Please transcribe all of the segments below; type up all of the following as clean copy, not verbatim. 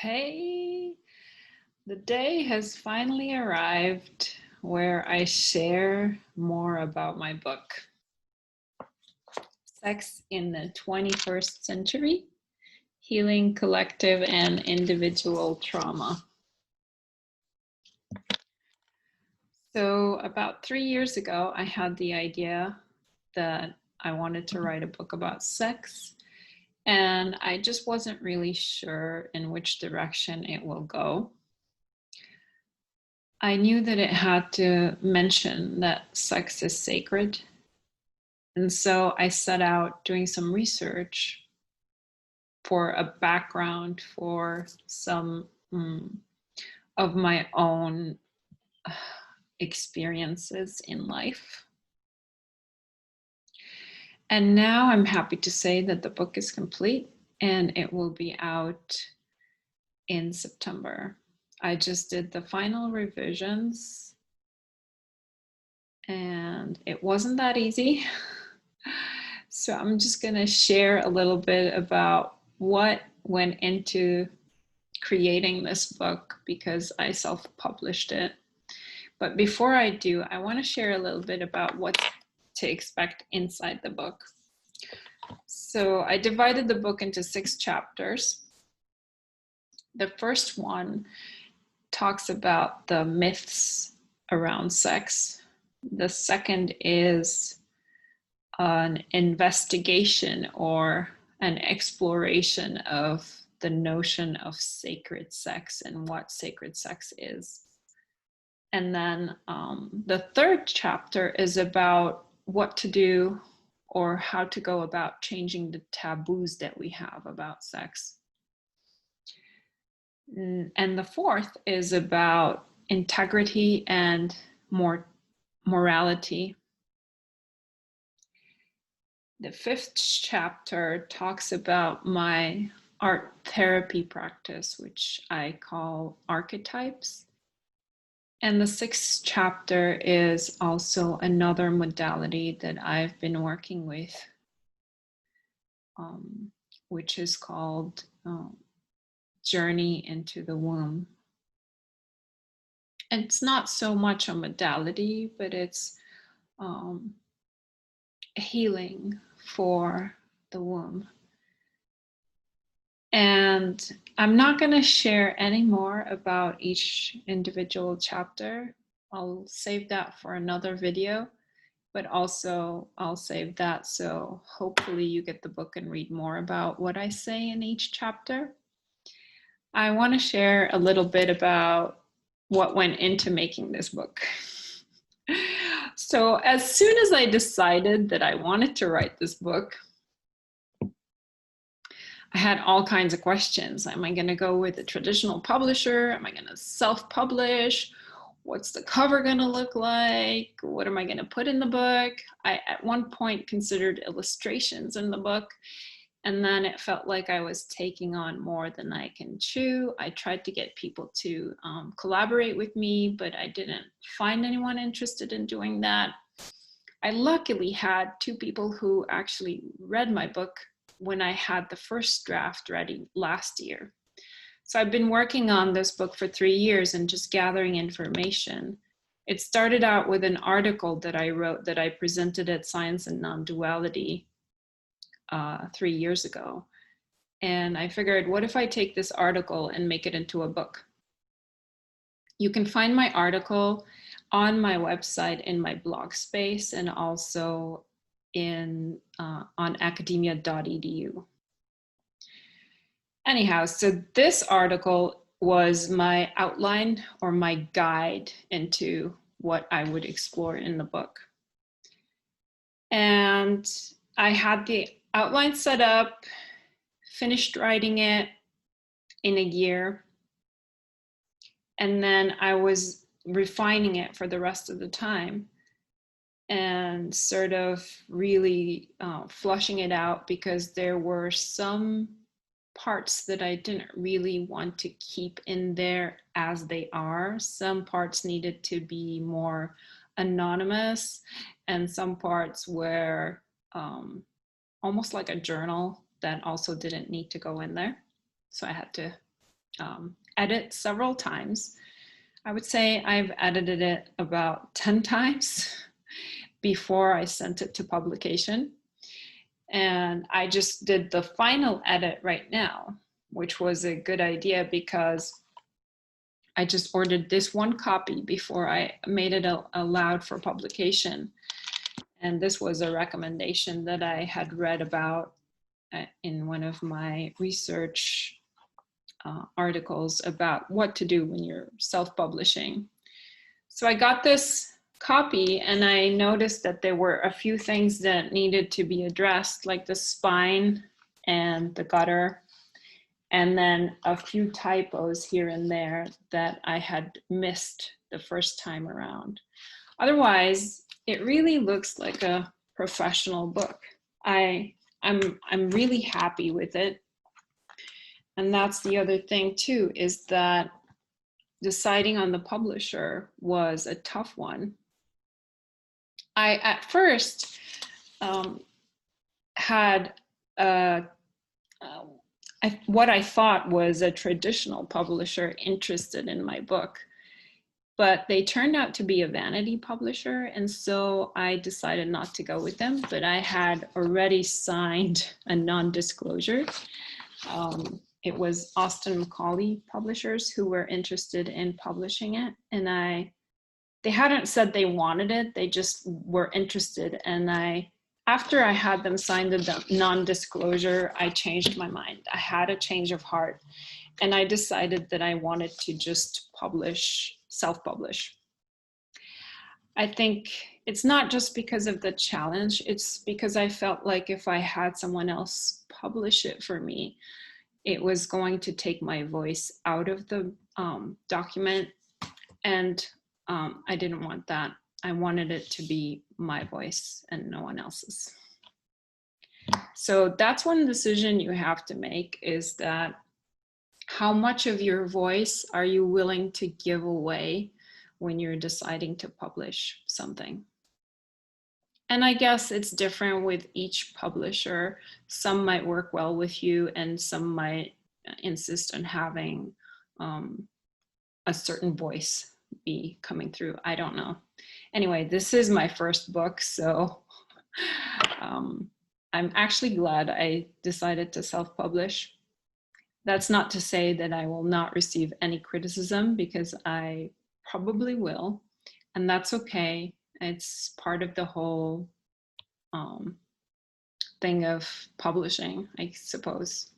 Hey, the day has finally arrived where I share more about my book, Sex in the 21st Century, Healing Collective and Individual Trauma. So about 3 years ago, I had the idea that I wanted to write a book about sex, and I just wasn't really sure in which direction it will go. I knew that it had to mention that sex is sacred. And so I set out doing some research for a background for some of my own experiences in life. And now I'm happy to say that the book is complete and it will be out in September. I just did the final revisions and it wasn't that easy. So I'm just going to share a little bit about what went into creating this book because I self-published it. But before I do, I want to share a little bit about what to expect inside the book. So I divided the book into 6 chapters. The first one talks about the myths around sex. The second is an investigation or an exploration of the notion of sacred sex and what sacred sex is. And then the third chapter is about what to do or how to go about changing the taboos that we have about sex. And the fourth is about integrity and morality. The 5th chapter talks about my art therapy practice, which I call archetypes. And the 6th chapter is also another modality that I've been working with, which is called Journey into the Womb. And it's not so much a modality, but it's healing for the womb. And I'm not going to share any more about each individual chapter. I'll save that for another video, but also I'll save that so hopefully you get the book and read more about what I say in each chapter. I want to share a little bit about what went into making this book. So as soon as I decided that I wanted to write this book, I had all kinds of questions. Am I going to go with a traditional publisher? Am I going to self-publish? What's the cover going to look like? What am I going to put in the book? I, at one point, considered illustrations in the book, and then it felt like I was taking on more than I can chew. I tried to get people to collaborate with me, but I didn't find anyone interested in doing that. I luckily had 2 people who actually read my book when I had the first draft ready last year. So I've been working on this book for 3 years and just gathering information. It started out with an article that I wrote that I presented at Science and Non-Duality 3 years ago. And I figured, what if I take this article and make it into a book? You can find my article on my website in my blog space and also on academia.edu. Anyhow, so this article was my outline or my guide into what I would explore in the book. And I had the outline set up, finished writing it in a year, and then I was refining it for the rest of the time and sort of really flushing it out because there were some parts that I didn't really want to keep in there as they are. Some parts needed to be more anonymous, and some parts were almost like a journal that also didn't need to go in there. So I had to edit several times. I would say I've edited it about 10 times before I sent it to publication. And I just did the final edit right now, which was a good idea because I just ordered this one copy before I made it allowed for publication. And this was a recommendation that I had read about in one of my research articles about what to do when you're self-publishing. So I got this copy and I noticed that there were a few things that needed to be addressed, like the spine and the gutter, and then a few typos here and there that I had missed the first time around. Otherwise, it really looks like a professional book. I'm really happy with it. And that's the other thing too, is that deciding on the publisher was a tough one. I, at first, had what I thought was a traditional publisher interested in my book, but they turned out to be a vanity publisher, and so I decided not to go with them, but I had already signed a non-disclosure. It was Austin Macaulay Publishers who were interested in publishing it, and they hadn't said they wanted it, they just were interested, and after I had them sign the non-disclosure, I changed my mind. I had a change of heart, and I decided that I wanted to just publish, self-publish. I think it's not just because of the challenge, it's because I felt like if I had someone else publish it for me, it was going to take my voice out of the document, and I didn't want that. I wanted it to be my voice and no one else's. So that's one decision you have to make, is that how much of your voice are you willing to give away when you're deciding to publish something? And I guess it's different with each publisher. Some might work well with you and some might insist on having a certain voice be coming through. I don't know. Anyway, this is my first book, so I'm actually glad I decided to self-publish. That's not to say that I will not receive any criticism, because I probably will, and that's okay. It's part of the whole thing of publishing, I suppose.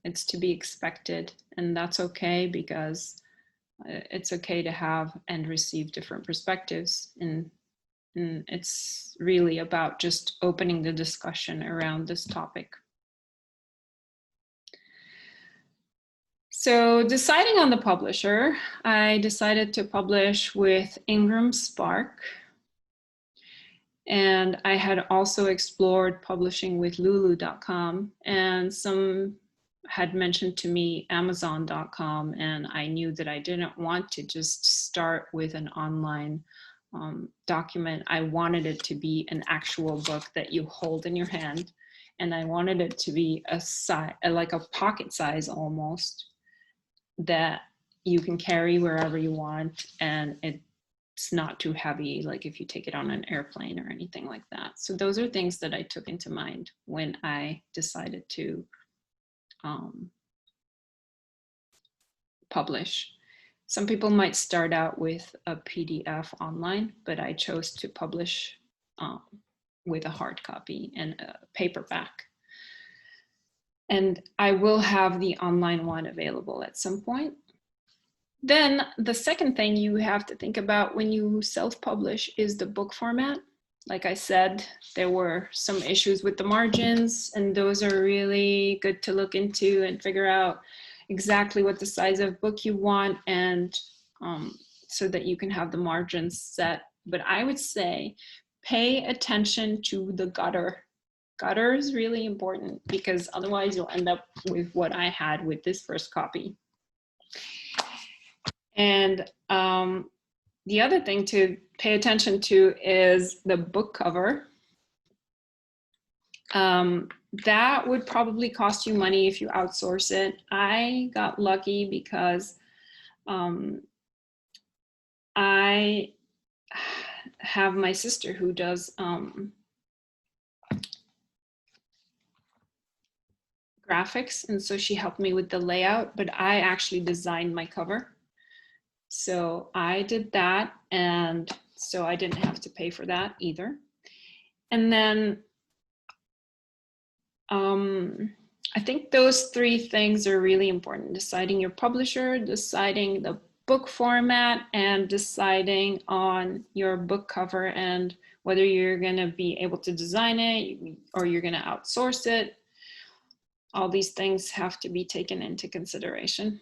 It's to be expected, and that's okay, because it's okay to have and receive different perspectives, and it's really about just opening the discussion around this topic. So deciding on the publisher, I decided to publish with Ingram Spark. And I had also explored publishing with Lulu.com, and some had mentioned to me Amazon.com, and I knew that I didn't want to just start with an online document. I wanted it to be an actual book that you hold in your hand, and I wanted it to be like a pocket size almost, that you can carry wherever you want, and it's not too heavy, like if you take it on an airplane or anything like that. So those are things that I took into mind when I decided to publish. Some people might start out with a PDF online, but I chose to publish with a hard copy and a paperback. And I will have the online one available at some point. Then the second thing you have to think about when you self-publish is the book format. Like I said, there were some issues with the margins, and those are really good to look into and figure out exactly what the size of book you want, and so that you can have the margins set. But I would say pay attention to the gutter. Gutter is really important, because otherwise you'll end up with what I had with this first copy. And the other thing to pay attention to is the book cover. That would probably cost you money if you outsource it. I got lucky because I have my sister who does graphics, and so she helped me with the layout, but I actually designed my cover. So I did that, and so I didn't have to pay for that either. And then I think those three things are really important: deciding your publisher, deciding the book format, and deciding on your book cover and whether you're going to be able to design it or you're going to outsource it. All these things have to be taken into consideration.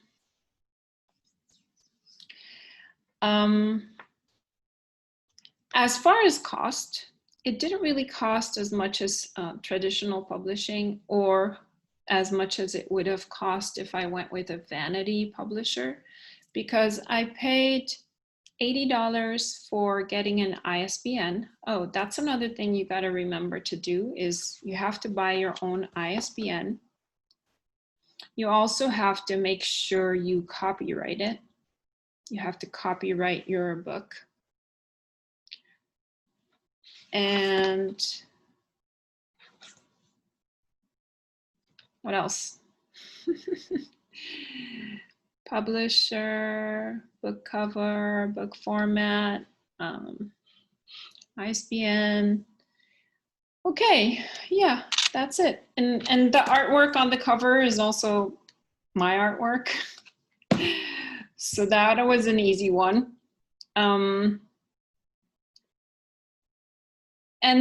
As far as cost, it didn't really cost as much as traditional publishing, or as much as it would have cost if I went with a vanity publisher, because I paid $80 for getting an ISBN. Oh, that's another thing you got to remember to do, is you have to buy your own ISBN. You also have to make sure you copyright it. You have to copyright your book. And what else? Publisher, book cover, book format, ISBN. Okay, yeah, that's it. And the artwork on the cover is also my artwork. So that was an easy one. And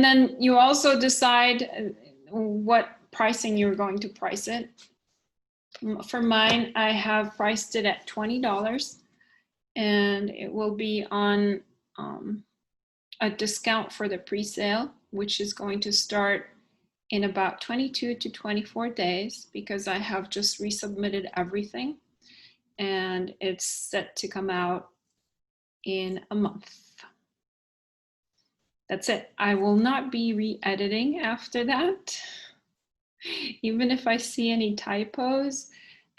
then you also decide what pricing you're going to price it. For mine, I have priced it at $20, and it will be on a discount for the pre-sale, which is going to start in about 22 to 24 days, because I have just resubmitted everything, and it's set to come out in a month. That's it. I will not be re-editing after that. Even if I see any typos,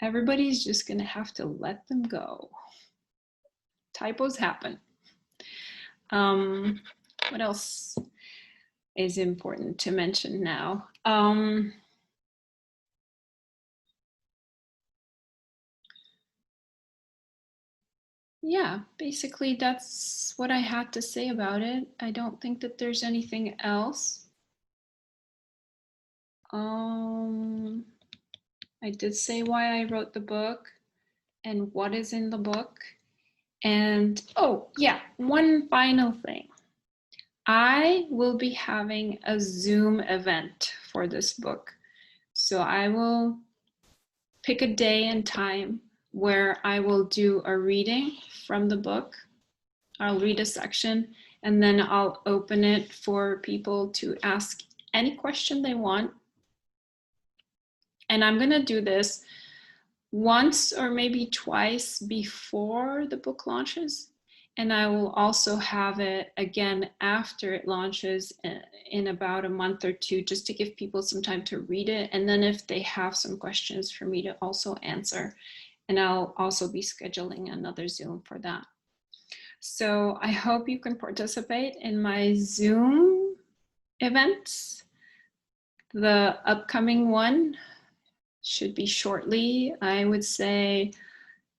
everybody's just gonna have to let them go. Typos happen. What else is important to mention now? Yeah, basically that's what I had to say about it. I don't think that there's anything else. I did say why I wrote the book and what is in the book. And oh yeah, one final thing. I will be having a Zoom event for this book. So I will pick a day and time where I will do a reading from the book. I'll read a section, and then I'll open it for people to ask any question they want. And I'm gonna do this once or maybe twice before the book launches. And I will also have it again after it launches in about a month or two, just to give people some time to read it. And then if they have some questions for me to also answer, and I'll also be scheduling another Zoom for that. So I hope you can participate in my Zoom events. The upcoming one should be shortly, I would say,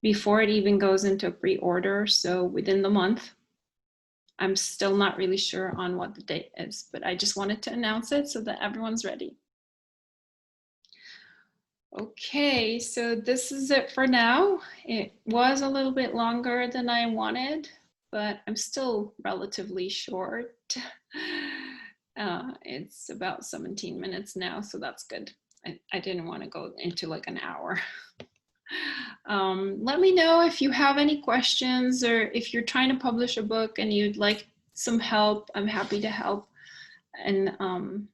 before it even goes into pre-order, so within the month. I'm still not really sure on what the date is, but I just wanted to announce it so that everyone's ready. Okay, so this is it for now. It was a little bit longer than I wanted, but I'm still relatively short. It's about 17 minutes now, so that's good. I didn't want to go into like an hour. Let me know if you have any questions, or if you're trying to publish a book and you'd like some help. I'm happy to help and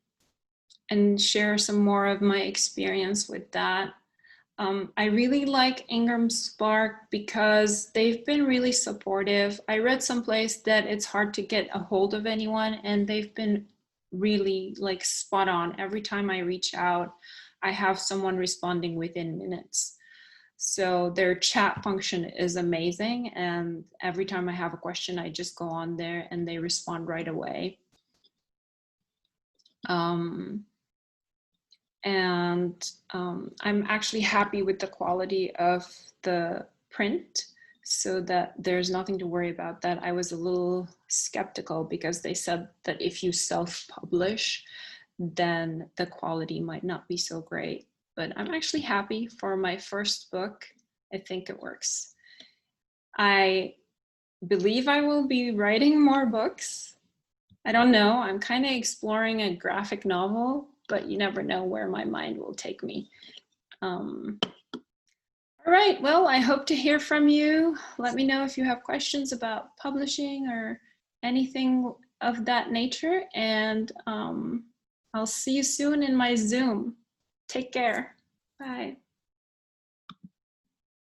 share some more of my experience with that. I really like Ingram Spark because they've been really supportive. I read someplace that it's hard to get a hold of anyone, and they've been really like spot on. Every time I reach out, I have someone responding within minutes. So their chat function is amazing. And every time I have a question, I just go on there and they respond right away. I'm actually happy with the quality of the print, so that there's nothing to worry about that. I was a little skeptical because they said that if you self-publish, then the quality might not be so great. But I'm actually happy for my first book. I think it works. I believe I will be writing more books. I don't know. I'm kind of exploring a graphic novel, but you never know where my mind will take me. All right, well, I hope to hear from you. Let me know if you have questions about publishing or anything of that nature, and I'll see you soon in my Zoom. Take care. Bye.